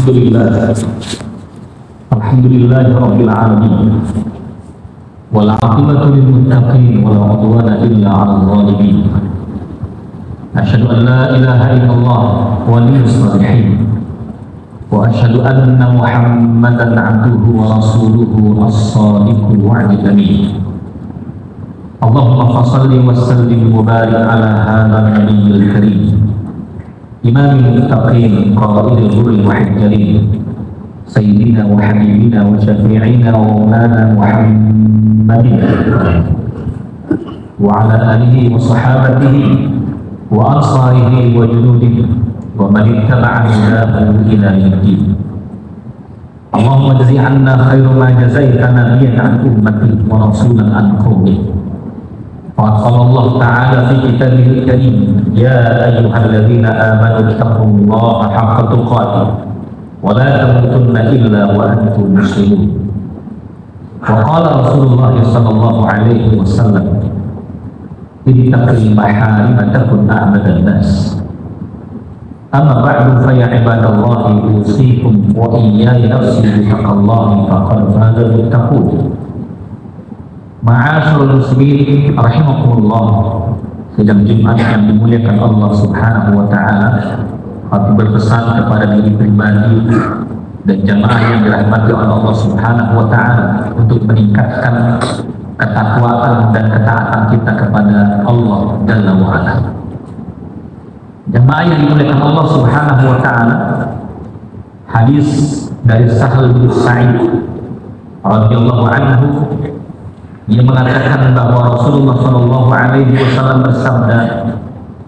Alhamdulillahirabbil alamin. Wal 'aqibatu lil muttaqin wa la 'udwana illa 'alal zalimin. Asyhadu an la ilaha illallah waliyyus shalihin. Wa asyhadu anna Muhammadan 'abduhu wa rasuluhu as-shadiqul wa'dil amin. Allahumma shalli wa sallim wa barik ala hadzal nabiyil karim. Imamil muttaqin qa'idil ghurril muhajjalin. Sayyidina wa habibina wa syafi'ina wa maulana Muhammadin wa ala alihi wa sahabatihi wa ansarihi wa junudihi wa man ittaba'a hudahu ila yaumil. Allahumma jazi 'anna khairu ma jazaita nabiyyan 'an ummati wa rasulan 'an qaumi. Wa sallallahu ta'ala fi kitabihil karim, ya ayyuhalladzina amanu taqullaha haqqa tuqatih wa la tamutunna illa wa antum muslimun. Wa qala Rasulullah sallallahu alaihi wasallam, ittaqil maharim takun a'badan nas. Amma ba'du fa ya ibadallahi usikum wa iyaya nafsi bittaqallahi faqad fazal muttaqun. Ma'asyiral muslimin rahimakumullah. Sidang Jumat yang dimuliakan Allah Subhanahu wa taala, aku berpesan kepada diri pribadi dan jamaah yang dirahmati oleh Allah Subhanahu wa taala untuk meningkatkan ketakwaan dan ketaatan kita kepada Allah Jalla wa ala. Jamaah yang dimuliakan Allah Subhanahu wa taala, hadis dari Sahal bin Sa'id radhiyallahu anhu yang mengatakan bahwa Rasulullah sallallahu alaihi wasallam bersabda,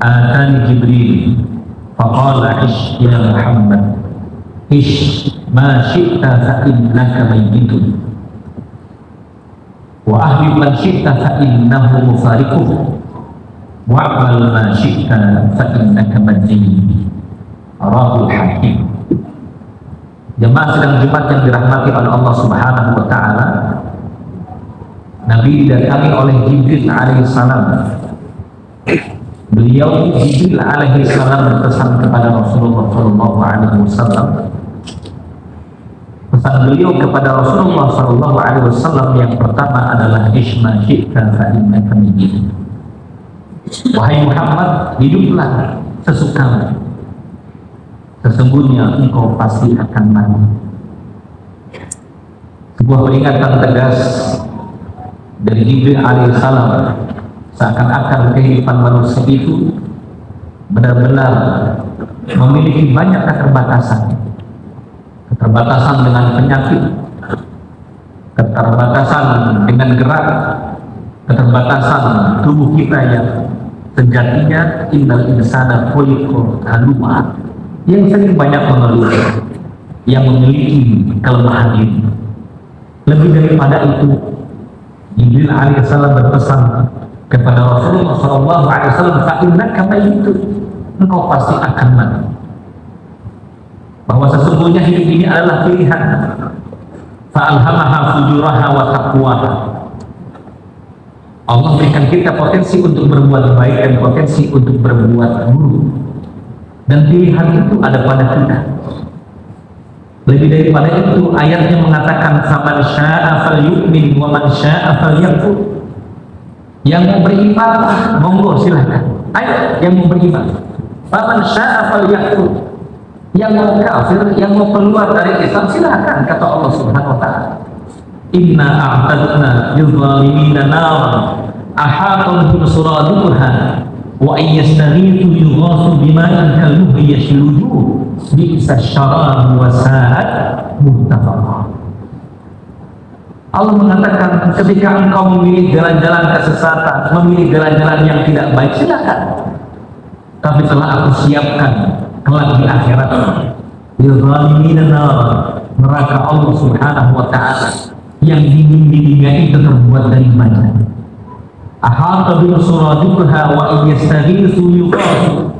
"Atani Jibril faqala ish ya Muhammad, ish ma syi'ta fa innaka mayyitun wa ahli man syi'ta fa innahu mufariquh wa'mal ma syi'ta fa innaka majnun." Rawahul Hakim. Jemaah sedang Jumat yang dirahmati oleh Allah Subhanahu wa taala, Nabi didatangi oleh Jibril alaihissalam. Beliau Jibril alaihissalam berpesan kepada Rasulullah sallallahu alaihi wasallam. Pesan beliau kepada Rasulullah sallallahu alaihi wasallam yang pertama adalah isma syi'ta fa innaka mayyit. Wahai Muhammad, hiduplah sesukamu, sesungguhnya engkau pasti akan mati. Sebuah peringatan tegas dari Jibril alaihissalam, seakan-akan kehidupan manusia itu benar-benar memiliki banyak keterbatasan. Keterbatasan dengan penyakit, keterbatasan dengan gerak, keterbatasan tubuh kita yang sejatinya innal insana khuliqa halu'a, yang sering banyak mengeluh, yang memiliki kelemahan ini. Lebih daripada itu, Jibril alaihissalam berpesan kepada Rasulullah sallallahu alaihi wasallam, fa innaka mayyitun, engkau pasti akan mati. Bahwa sesungguhnya hidup ini adalah pilihan. Fa alhamaha fujuraha wa taqwaha. Allah berikan kita potensi untuk berbuat baik dan potensi untuk berbuat buruk. Dan pilihan itu ada pada kita. Lebih daripada itu, ayatnya mengatakan faman syaa'a falyu'min wa man syaa'a falyakfur. Yang mau beriman, monggo silahkan. Ayo, yang mau beriman. Faman syaa'a falyakfur. Yang mau kafir, yang mau keluar dari Islam, silahkan, kata Allah Subhanahu wa taala. Inna a'tadna lil-zalimina naran ahata bihim suradiquha wa ayyastaghithu yughathu bima'in kalmuhli yashluju bi'sa syarab wa sa'at muttafaqah. Allah mengatakan, ketika engkau memilih jalan-jalan kesesatan, memilih jalan-jalan yang tidak baik, silakan. Tapi telah aku siapkan kelak di akhirat lil-zalimina nar, neraka Allah Subhanahu wa taala yang dinding-dindingnya itu terbuat dari baja. Ahata bi suradiquha wa yastaghithu yughathu.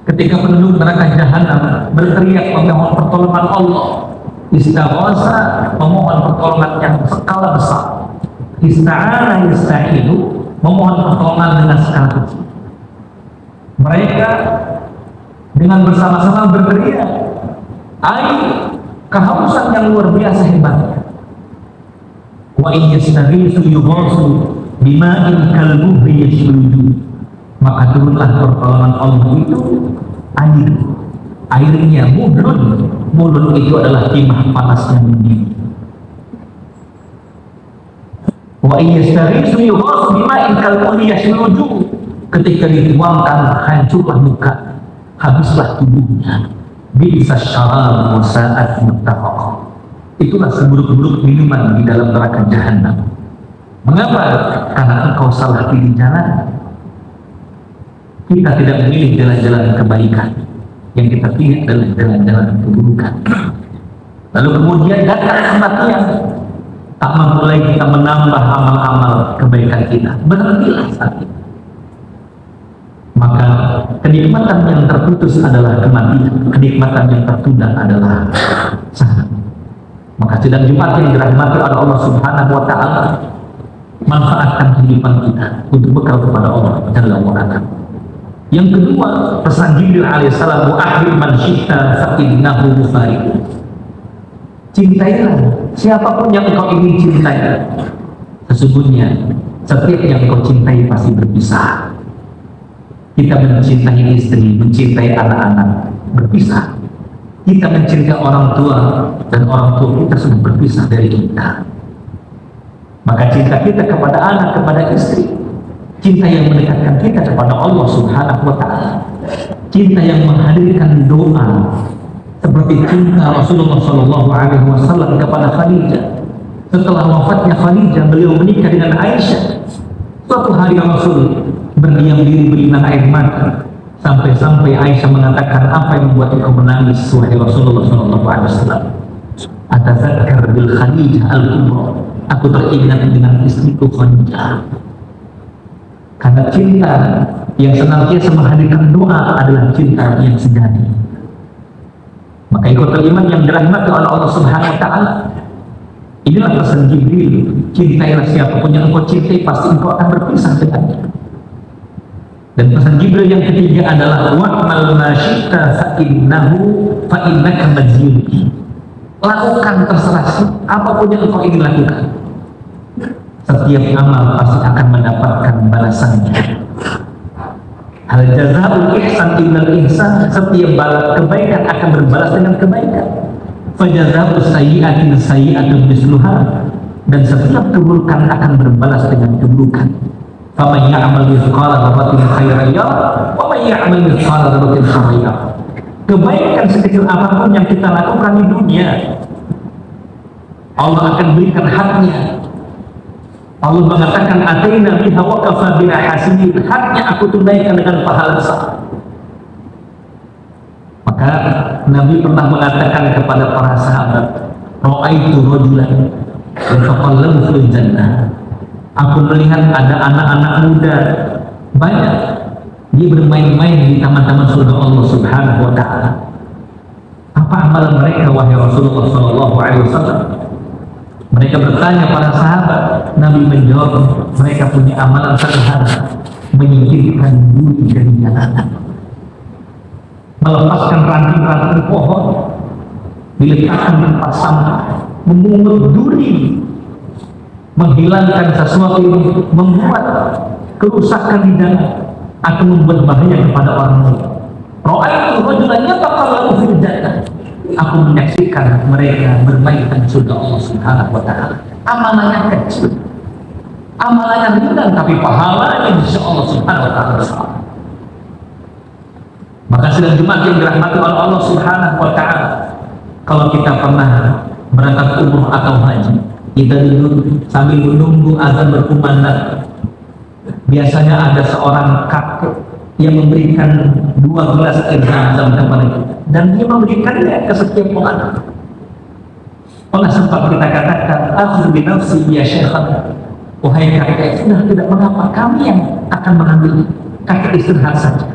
Ketika penduduk neraka jahanam berteriak memohon pertolongan Allah, istighatsa, memohon pertolongan yang skala besar. Ista'ana yasta'inu, memohon pertolongan dengan skala kecil. Mereka dengan bersama-sama berteriak, kehausan yang luar biasa hebatnya. Wa in yastaghiitsu yughatsu bima'in kalmuhli yashrudu. Maka turunlah pertolongan Allah itu airnya mulun itu adalah timah panas yang mendidih. Wa in yastaghiitsu yughatsu bima'in kalmuhli yashrudu. Ketika dituangkan hancurlah muka, habislah tubuhnya. Bisa syarab wa sa'at muttafaq. Itulah seburuk-buruk minuman di dalam neraka jahanam. Mengapa? Karena engkau salah pilih jalan. Kita tidak memilih jalan-jalan kebaikan, yang kita pilih adalah jalan-jalan keburukan. Lalu kemudian datang kematian, tak mampu lagi kita menambah amal-amal kebaikan kita. Berhentilah saat itu. Maka kenikmatan yang terputus adalah kematian, kenikmatan yang tertunda adalah saat. Maka sidang Jumat yang dirahmati oleh Allah Subhanahu wa Ta'ala, manfaatkan kehidupan kita untuk bekal kepada Allah Jalla wa Ala. Yang kedua, pesan Jibril alaihissalam, wa ahbib man syi'ta fa innahu mufariqun. Cintailah siapapun yang engkau ingin cintai. Sesungguhnya setiap yang engkau cintai pasti berpisah. Kita mencintai istri, mencintai anak-anak, berpisah. Kita mencintai orang tua, dan orang tua kita sudah berpisah dari kita. Maka cinta kita kepada anak, kepada istri, cinta yang mendekatkan kita kepada Allah Subhanahu wa Ta'ala, cinta yang menghadirkan doa, seperti cinta Rasulullah SAW kepada Khadijah. Setelah wafatnya Khadijah, beliau menikah dengan Aisyah. Suatu hari Rasul berdiam diri beriman air mata, sampai-sampai Aisyah mengatakan, apa yang membuat engkau menangis wahai Rasulullah SAW? Atazakkar bil Khadijah al-Kubra. Aku teringat dengan istriku Khadijah. Karena cinta yang senantiasa menghadirkan doa adalah cinta yang sejati. Maka ikut iman yang dirahmati oleh Allah Subhanahu wa Ta'ala, inilah pesan Jibril, cintailah siapapun yang engkau cintai, pasti engkau akan berpisah dengannya. Dan pesan Jibril yang ketiga adalah wa'mal ma syi'ta fa innaka majziyun. Lakukan terserah apapun yang engkau ingin lakukan. Setiap amal pasti akan mendapatkan balasannya. Hal jazaa'ul ihsan illal ihsan. Setiap balas kebaikan akan berbalas dengan kebaikan. Fa jazaa'u sayyi'atin sayyi'atun misluha. Dan setiap keburukan akan berbalas dengan keburukan. Faman ya'mal mithqala dzarratin khairan yarah wa man ya'mal mithqala dzarratin syarran yarah. Kebaikan sekecil apapun yang kita lakukan di dunia, Allah akan berikan haknya. Allah mengatakan, ataina biha wa kafa bina hasibin. Haknya aku tunaikan dengan pahala besar. Maka Nabi pernah mengatakan kepada para sahabat, ra'aitu rajulan yataqallabu fil jannah. Aku melihat ada anak-anak muda banyak, dia bermain-main di taman-taman surga Allah Subhanahu wa Ta'ala. Apa amalan mereka wahai Rasulullah SAW? Mereka bertanya para sahabat. Nabi menjawab, mereka punya amalan sederhana, menyingkirkan duri dari jalanan, melepaskan ranting-ranting pohon, diletakkan di tempat sampah, memungut duri, menghilangkan sesuatu yang membuat kerusakan di dalam atau membuat bahaya kepada orang lain. Ra'aitu rajulan yataqallabu fil jannah. Aku menyaksikan mereka bermain di surga Allah Subhanahu wa Ta'ala. Amalannya kecil, amalannya ringan, tapi pahalanya insya Allah Subhanahu wa Ta'ala besar. Maka sidang Jumat yang dirahmati oleh Allah Subhanahu wa Ta'ala, kalau kita pernah berangkat umroh atau haji, kita duduk sambil menunggu azan berkumandang. Biasanya ada seorang kakek yang memberikan 2 gelas air zam-zam kepada kita, dan dia memberikannya ke setiap orang. Pernah sempat kita katakan, aku binafsi ya syekhan, wahai kakek, sudah tidak mengapa, kami yang akan mengambil, kakek istirahat saja.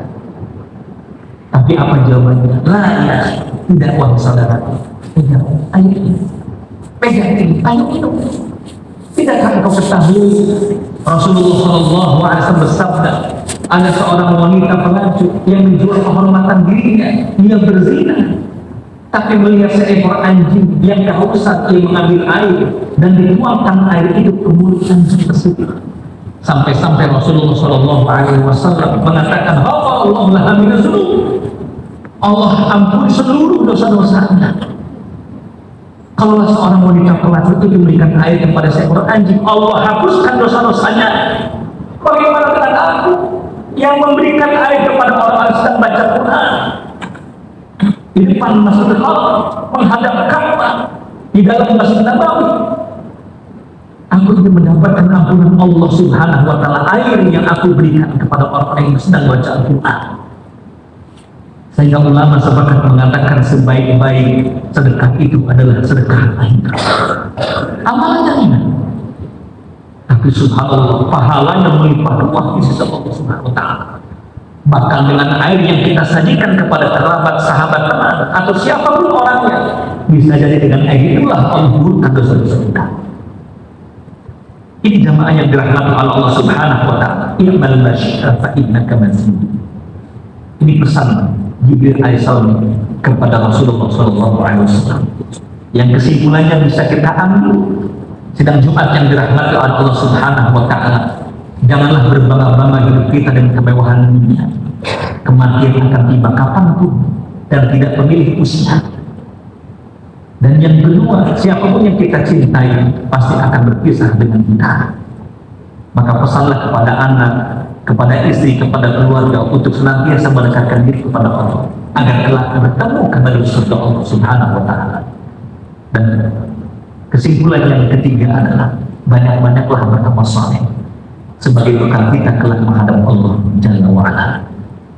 Tapi apa jawabannya? Lah ya, tidak, wahai saudaraku, pegang air ini, pegang ini, ayo minum. Tidakkah engkau ketahui Rasulullah SAW bersabda, ada seorang wanita pengacu yang menjual kehormatan dirinya, dia berzina. tapi melihat seekor anjing yang kehausan, ia mengambil air dan dituangkan air itu ke mulut anjing tersebut. Sampai-sampai Rasulullah SAW mengatakan, Allah laha minaz-dzunub, Allah ampuni seluruh dosa-dosanya. Kalau seorang wanita pelacur itu memberikan air kepada seekor anjing, Allah hapuskan dosa-dosanya. Bagaimana dengan aku yang memberikan air kepada orang-orang sedang baca Quran di depan Masjidil Haram, menghadap Ka'bah di dalam Masjid Nabawi? Aku ingin mendapatkan ampunan Allah Subhanahu wa Ta'ala, air yang aku berikan kepada orang-orang yang sedang baca Al-Quran. Sehingga ulama sepakat mengatakan sebaik-baik sedekah itu adalah sedekah air. Amalannya ini, tapi subhanallah, pahalanya melimpah ruah di sisi Allah Subhanahu wa Ta'ala. Bahkan dengan air yang kita sajikan kepada kerabat, sahabat, teman, atau siapapun orangnya, bisa jadi dengan air itulah Allah mengurungkan dosa-dosa kita. Ini jamaah yang dirahmati oleh Allah Subhanahu wa Ta'ala. I'mal ma syi'ta fa innaka mas'ul. Ini pesan Jibril alaihissalam kepada Rasulullah SAW, yang kesimpulannya bisa kita ambil. Sidang Jumat yang dirahmati oleh Allah Subhanahu wa Ta'ala, janganlah berbangga-bangga hidup kita dengan kemewahan dunia. Kematian akan tiba kapanpun dan tidak memilih usia. Dan yang kedua, siapapun yang kita cintai pasti akan berpisah dengan kita. Maka pesanlah kepada anak, kepada istri, kepada keluarga untuk senantiasa mendekatkan diri kepada Allah, agar kelak bertemu kepada surga Allah Subhanahu wa Ta'ala. Dan kesimpulan yang ketiga adalah banyak-banyaklah beramal saleh sebagai bekal kita kelak menghadap Allah Jalla wa Ala.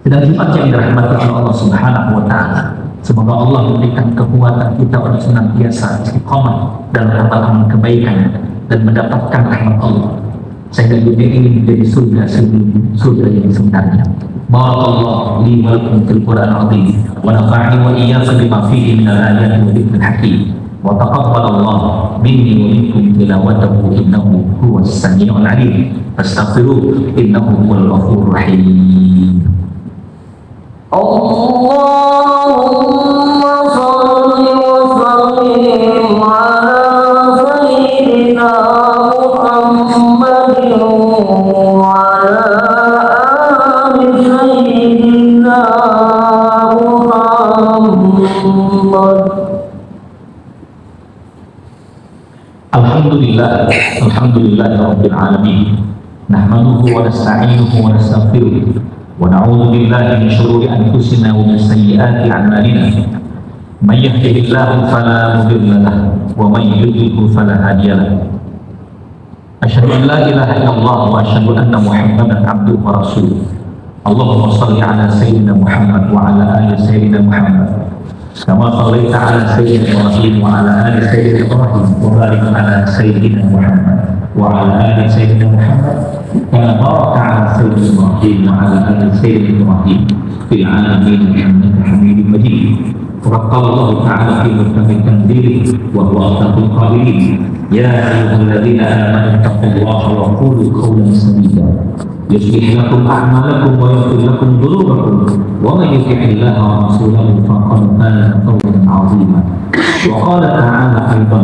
Sedang Jumat yang dirahmati oleh Allah Subhanahu wa Ta'ala, semoga Allah memberikan kekuatan kita untuk senantiasa istiqomah dalam amal kebaikan dan mendapatkan rahmat Allah, sehingga dunia ini menjadi surga yang sebenarnya. Barakallahu li wa lakum fil Qur'an al-azim wa nafa'ani wa iyyakum bima fihi min al-ayati wa dhikril hakim. Wa taqabbalallahu minni wa minkum tilawatahu innahu huwas samiul alim. Fastaghfiruhu innahu huwal ghafurur rahim. Allahumma shalli wa sallim ala sayyidina Muhammadin wa ala ali sayyidina Muhammad. Alhamdulillahirabbil alamin. Nahmaduhu wa nasta'inuhu wa nastaghfiruh wa na'udzu billahi min shururi anfusina wa min sayyiati a'malina. May yahdihillahu fala mudilla lahu wa may yudlil fala hadiya lahu. Asyhadu an la ilaha illallah wa asyhadu anna Muhammadan abduhu wa rasuluh. Allahumma shalli ala sayyidina Muhammad wa ala ali sayyidina Muhammad kama shallaita ala sayyidina Ibrahim wa ala ali sayyidina Ibrahim wa barik ala sayyidina Muhammad wa ala ali sayyidina Muhammad kama barakta ala sayyidina Ibrahim wa ala ali sayyidina Ibrahim fil alamin innaka Hamidum Majid. وقال الله تعالى في محكم تنزيله وهو أصدق القائلين يا أيها الذين آمنوا اتقوا الله وقولوا قولا سديدا يصلح لكم أعمالكم ويغفر لكم ذنوبكم ومن يطع الله ورسوله فقد فاز فوزا عظيما. وقال تعالى أيضا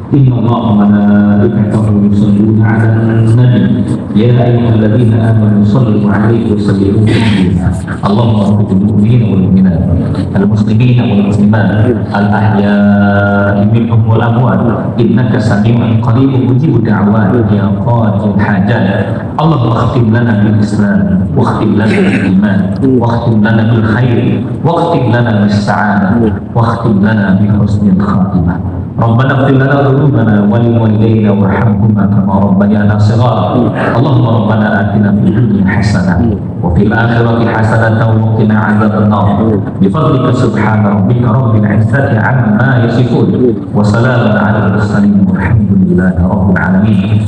إن الله وملائكته يصلون على النبي يا أيها الذين آمنوا صلوا عليه وسلموا تسليما. اللهم اغفر للمؤمنين والمؤمنات المسلمين والمسلمات الأحياء منهم والأموات إنك سميع قريب مجيب الدعوات يا قاضي الحاجات. اللهم اختم لنا بالإسلام واختم لنا بالإيمان واختم لنا بالخير واختم لنا بالسعادة واختم لنا بحسن الخاتمة. ربنا اغفر لنا ذنوبنا ولوالدينا وارحمهما كما ربيانا صغارا. اللهم ربنا آتنا في الدنيا حسنة وفي الآخرة حسنة وقنا عذاب النار بفضلك سبحان ربك رب العزة عما يصفون وسلام على المرسلين والحمد لله رب العالمين.